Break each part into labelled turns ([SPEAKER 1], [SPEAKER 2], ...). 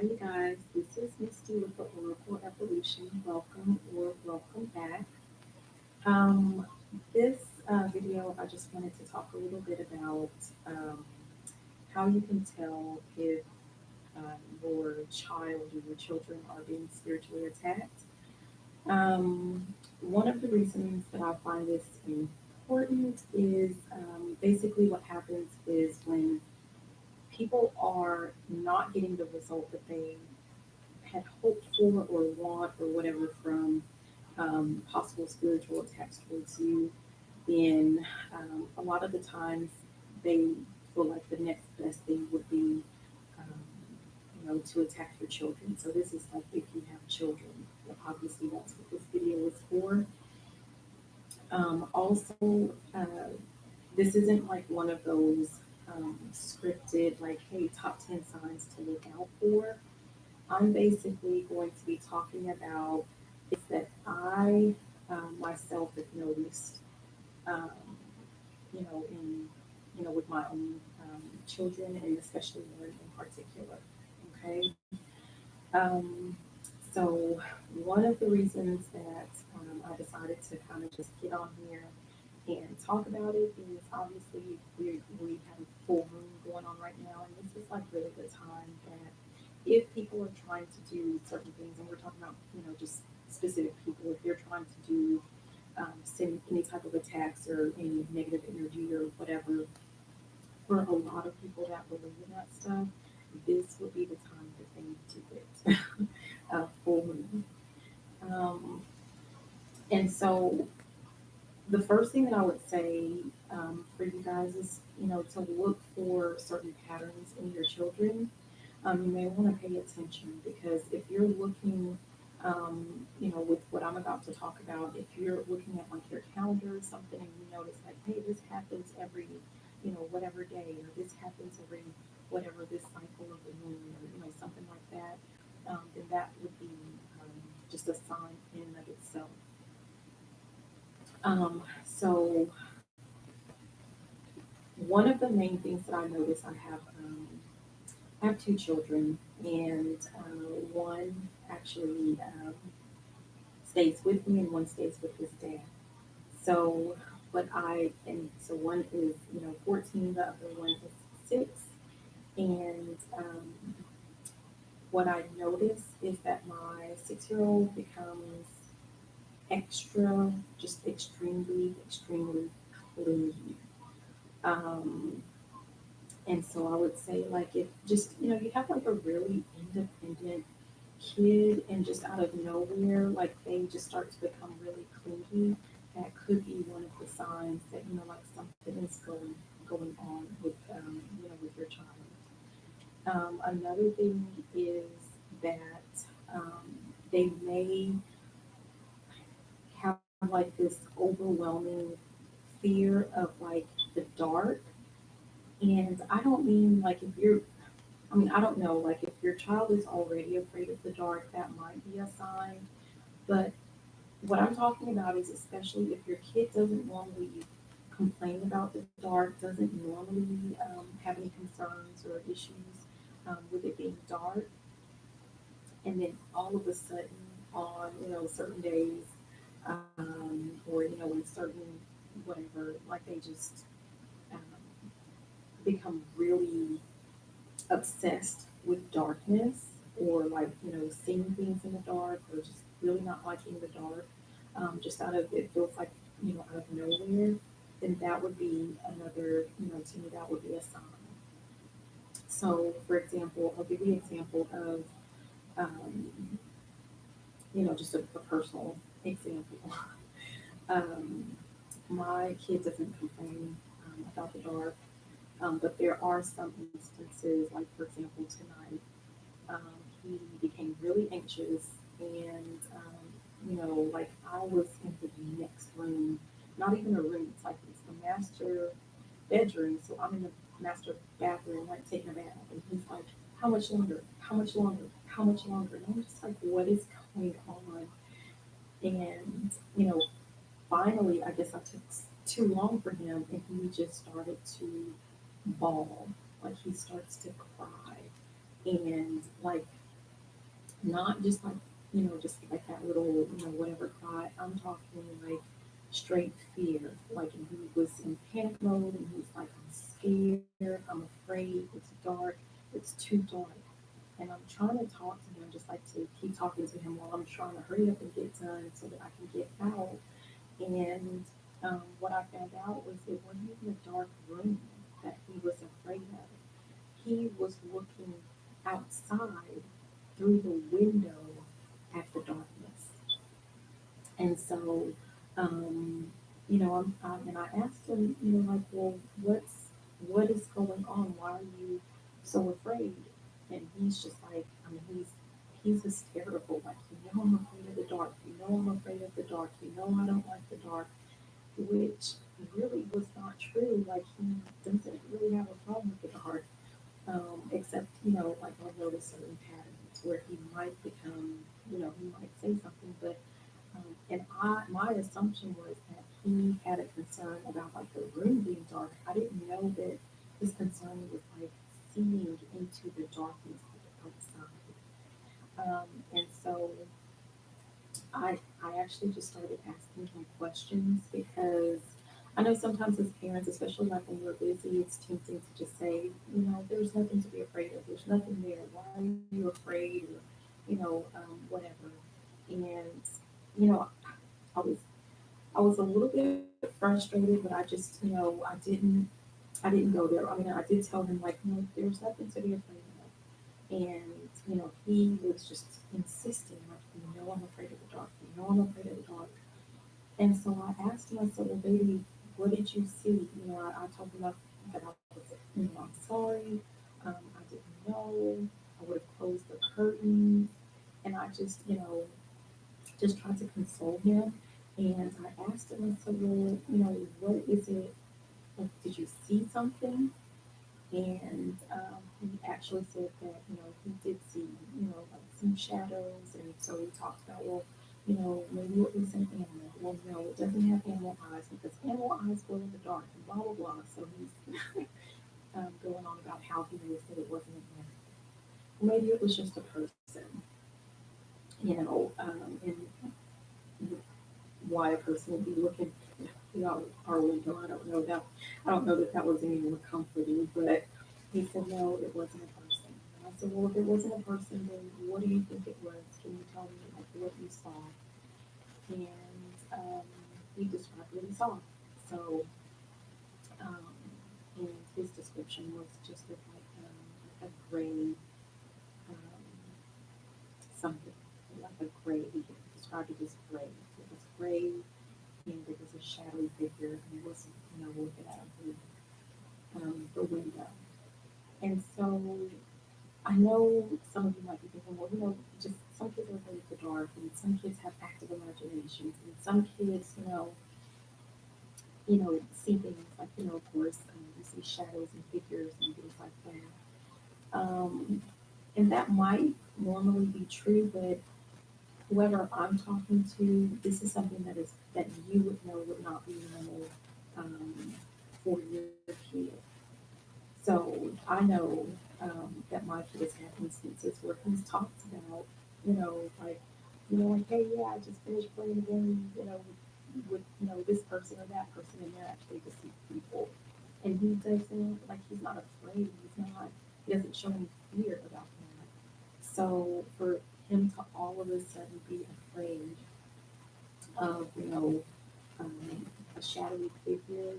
[SPEAKER 1] Hi, you guys. This is Misty with the Oracle Evolution. Welcome or welcome back. Um, this video, I just wanted to talk a little bit about um, how you can tell if your child or your children are being spiritually attacked. One of the reasons that I find this important is basically what happens is when people are not getting the result that they had hoped for or want or whatever from possible spiritual attacks towards you, then a lot of the times they feel like the next best thing would be, um, to attack your children. So this is like if you have children, obviously that's what this video is for. Also, this isn't like one of those scripted, like, hey, top 10 signs to look out for. I'm basically going to be talking about things that I myself have noticed, um, in with my own children, and especially one in particular. Okay, um, so one of the reasons that I decided to kind of just get on here and talk about it is obviously we have a full moon going on right now, and this is like really the time that if people are trying to do certain things, and we're talking about just specific people, if they're trying to do send any type of attacks or any negative energy or whatever, for a lot of people that believe in that stuff, this would be the time that they do it. Full moon. Um, and so the first thing that I would say for you guys is, to look for certain patterns in your children. You may want to pay attention because if you're looking, with what I'm about to talk about, if you're looking at like your calendar or something and you notice like, hey, this happens every, whatever day, or this happens every whatever this cycle of the moon, or something like that, then that would be just a sign in and of itself. So one of the main things that I notice, I have two children, and one actually stays with me, and one stays with his dad. So so one is 14, the other one is 6, and what I notice is that my 6-year-old becomes extra, just extremely clingy. Um, And so I would say, like, if just, you have like a really independent kid and just out of nowhere, like they just start to become really clingy, that could be one of the signs that, like something is going on with your child. Another thing is that they may have like this overwhelming fear of like the dark. And I don't mean like if you're I don't know, like if your child is already afraid of the dark, that might be a sign. But what I'm talking about is especially if your kid doesn't normally complain about the dark, doesn't normally have any concerns or issues with it being dark, and then all of a sudden on, certain days, or, in certain whatever, like they just um, become really obsessed with darkness, or like seeing things in the dark, or just really not liking the dark, just out of it feels like out of nowhere, then that would be another, to me that would be a sign. So for example, I'll give you an example of um, just a personal example. um, my kid doesn't complain about the dark, but there are some instances, like for example tonight, he became really anxious, and like I was in the next room, not even a room, it's like it's the master bedroom, so I'm in the master bathroom, like taking a bath, and he's like, how much longer, how much longer, how much longer, and I'm just like, what is going on? And finally, I guess I took too long for him, and he just started to bawl, like he starts to cry, and like not just like, just like that little, whatever cry. I'm talking like straight fear. Like he was in panic mode and he's like, I'm scared, I'm afraid, it's dark, it's too dark. And I'm trying to talk to him, just like to keep talking to him while I'm trying to hurry up and get done so that I can get out. And what I found out was it wasn't even a dark room that he was afraid of. He was looking outside through the window at the darkness. And so, and I asked him, like, well, what is going on? Why are you so afraid? And he's just like, I mean, he's hysterical. Like, I'm afraid of the dark. I'm afraid of the dark. I don't like the dark, which really was not true. Like, he doesn't really have a problem with the dark, except, like I'll notice certain patterns where he might become, he might say something, but and my assumption was that he had a concern about like the room being dark. I didn't know that his concern was like seeing into the darkness outside. And so I actually just started asking him questions because I know sometimes as parents, especially like when we're busy, it's tempting to just say, there's nothing to be afraid of. There's nothing there. Why are you afraid? Or, whatever. And, I was I was a little bit frustrated, but I just, I didn't go there. I mean, I did tell him like, no, there's nothing to be afraid of. And, he was just insisting, like, I'm afraid of the dark. I'm afraid of the dark. And so I asked him, I said, well, baby, what did you see? I told him that I was, I'm sorry. I didn't know. I would have closed the curtains. And I just tried to console him. And I asked him, I said, well, what is it? Like, did you see something? And he actually said that, he did see, like some shadows. And so we talked about, well, maybe it was an animal. Well, no, it doesn't have animal eyes because animal eyes glow in the dark and blah, blah, blah. So he's going on about how he knows that it wasn't an animal. Maybe it was just a person, and why a person would be looking our window. I don't know that that was any more comforting, but he said, no, it wasn't a person. And I said, well, if it wasn't a person, then what do you think it was? Can you tell me like what you saw? And he described what he saw. So, um, and his description was just of like a gray um, something, like a gray. He described it as gray. It was gray and there was a shadowy figure and it wasn't, looking out of the window. And so I know some of you might be thinking, well, just some kids are afraid of the dark and some kids have active imaginations and some kids, see things like, of course, you see shadows and figures and things like that. And that might normally be true, but whoever I'm talking to, this is something that you would know would not be normal um, for your kid. So I know that my kid has had instances where he's talked about, like, like, hey, yeah, I just finished playing a game, with this person or that person, and they're actually deceased people, and he doesn't like he's not afraid. He doesn't show any fear about that. So for him to all of a sudden be afraid of, a shadowy figure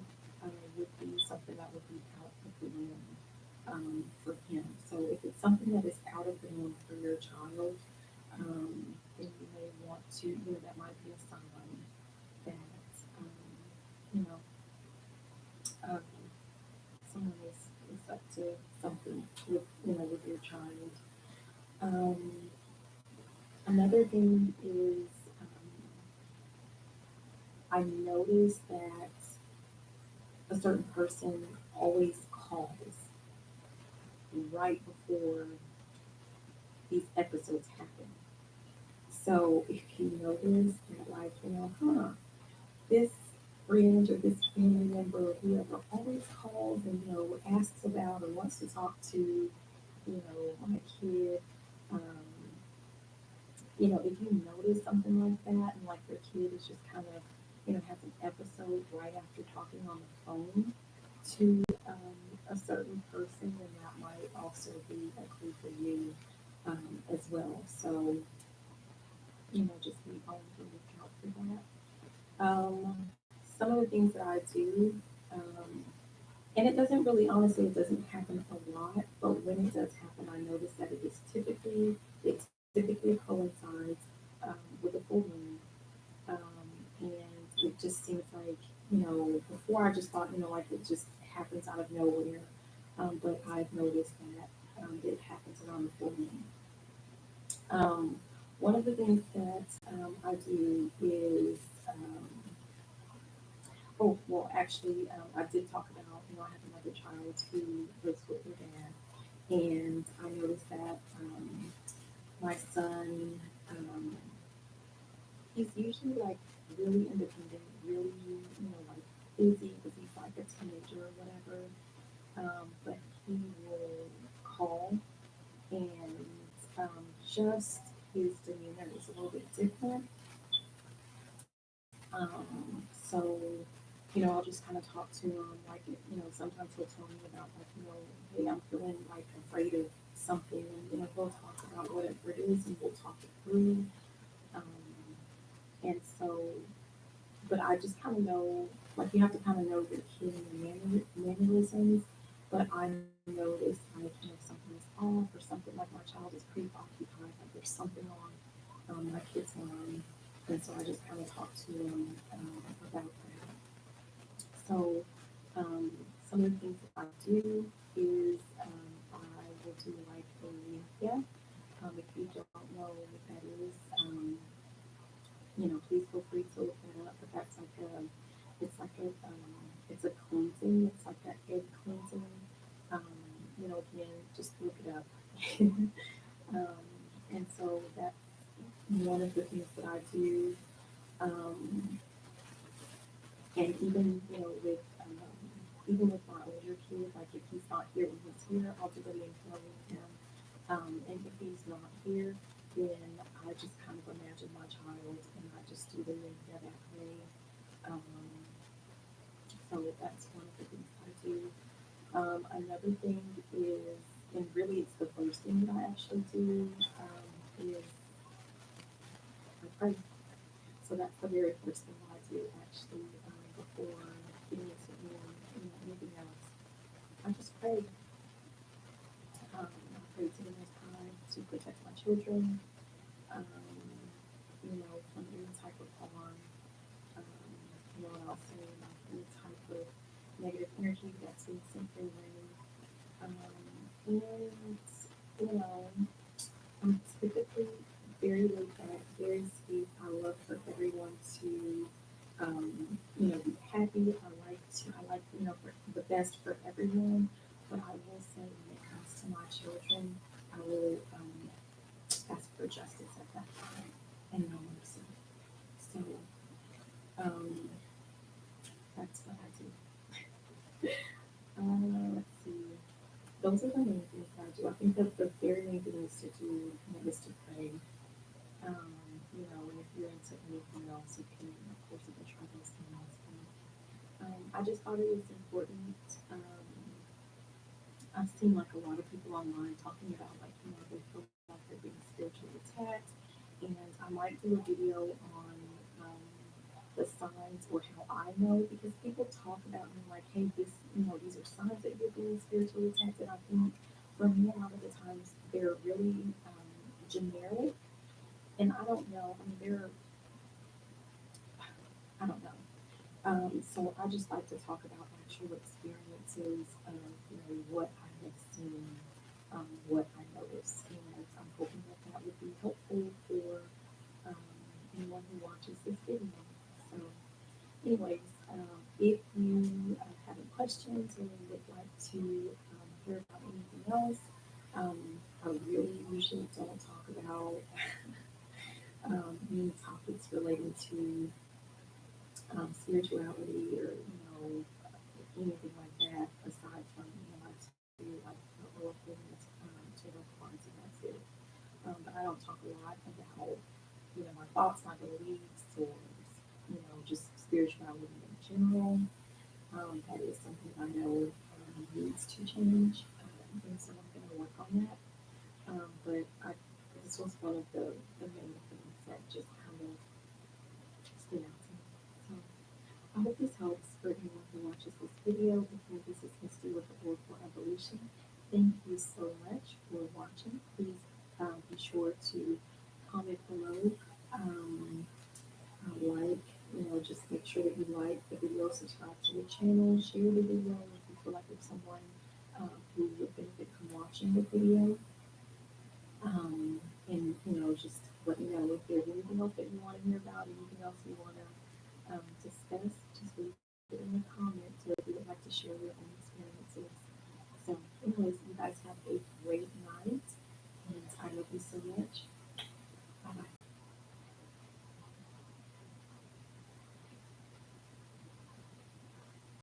[SPEAKER 1] would be something that would be out of the norm for him. So if it's something that is out of the norm for your child, then you may want to, that might be a sign that, um, you know, um, someone is up to something with your child. Um, Another thing is I noticed that a certain person always calls right before these episodes happen. So if you notice that, like, this friend or this family member or whoever always calls and, asks about or wants to talk to, my kid, um, if you notice something like that and like your kid is just kind of, has an episode right after talking on the phone to a certain person, then that might also be a clue for you as well. So, just be on the lookout for that. Some of the things that I do, um, and it doesn't really, honestly, it doesn't happen a lot, but when it does happen, I notice that it typically coincides with a full moon. And it just seems like, before I just thought, like it just happens out of nowhere. But I've noticed that it happens around the full moon. Um, One of the things that I do is, oh, well, actually, I did talk about, I have another child who lives with her dad, and I noticed that my son, um, he's usually like really independent, really, like busy because he's like a teenager or whatever. But he will call and just his demeanor is a little bit different. So, I'll just kind of talk to him like, sometimes he'll tell me about like, hey, I'm feeling like afraid of something, and we'll talk about whatever it is, and we'll talk it through. Um, and so, but I just kind of know, like you have to kind of know your kid and your mannerisms. But I notice like, if something is off or something, like my child is preoccupied, like there's something on my kid's mind, and so I just kind of talk to them about that. So some of the things that I do is I will do like a limpia. If you don't know what that is, please feel free to look that up. But that's like it's a cleansing. It's like that egg cleansing. Um, again, just look it up. um, and so that's one of the things that I do. Um, and even with my older kid, like if he's not here when he's here, I'll do the limpia with him. And if he's not here, then I just kind of imagine my child and I just do the limpia that way. Um, so that's one of the things I do. Another thing is, and really it's the first thing that I actually do, is I pray. So that's the very first thing I do actually before getting into anything else. I just pray. I pray to the Most High to protect my children, um, from any type of harm, and also like any type of negative energy that's being sent their way. And you know, I'm typically very laid back, very sweet. I love for everyone to, be happy. I like, for the best for everyone. But I will say, when it comes to my children, I will ask for justice at that time and no mercy. So um, that's what I do. Let's see. Those are the main things that I do. I think that the very main thing is to do, is to pray. And if you're into anything else, you can, of course, you can try those things. I just thought it was important. I've seen like a lot of people online talking about like, they feel like they're being spiritually attacked. And I might do a video on um, the signs or how I know because people talk about me like, hey, these are signs that you're being spiritually attacked. And I think for me, a lot of the times they're really generic. And I don't know. I mean, I don't know. So I just like to talk about actual experiences of, what I have seen, what I noticed, and I'm hoping that that would be helpful for um, anyone who watches this video. So, anyways, if you have any questions or would like to hear about anything else, I really usually don't talk about any topics related to spirituality or anything like that aside from I do like oracle tarot cards and that's it. But I don't talk a lot about thoughts, my beliefs, or just spirituality in general. That is something I know needs to change, and so I'm going to work on that. But this was one of the main things that just kind of stood out to me. So I hope this helps for anyone who watches this video. Again, this is History with the Oracle Evolution. Thank you so much for watching. Please be sure to comment below. Like, just make sure that you like the video, subscribe to the channel, share the video if you feel like there's someone who would benefit from watching the video. And just let me know if there's anything else that you want to hear about, anything else you want to discuss. Just leave it in the comments, or if you would like to share your own experiences. So, anyways, you guys have a great night, and I love you so much.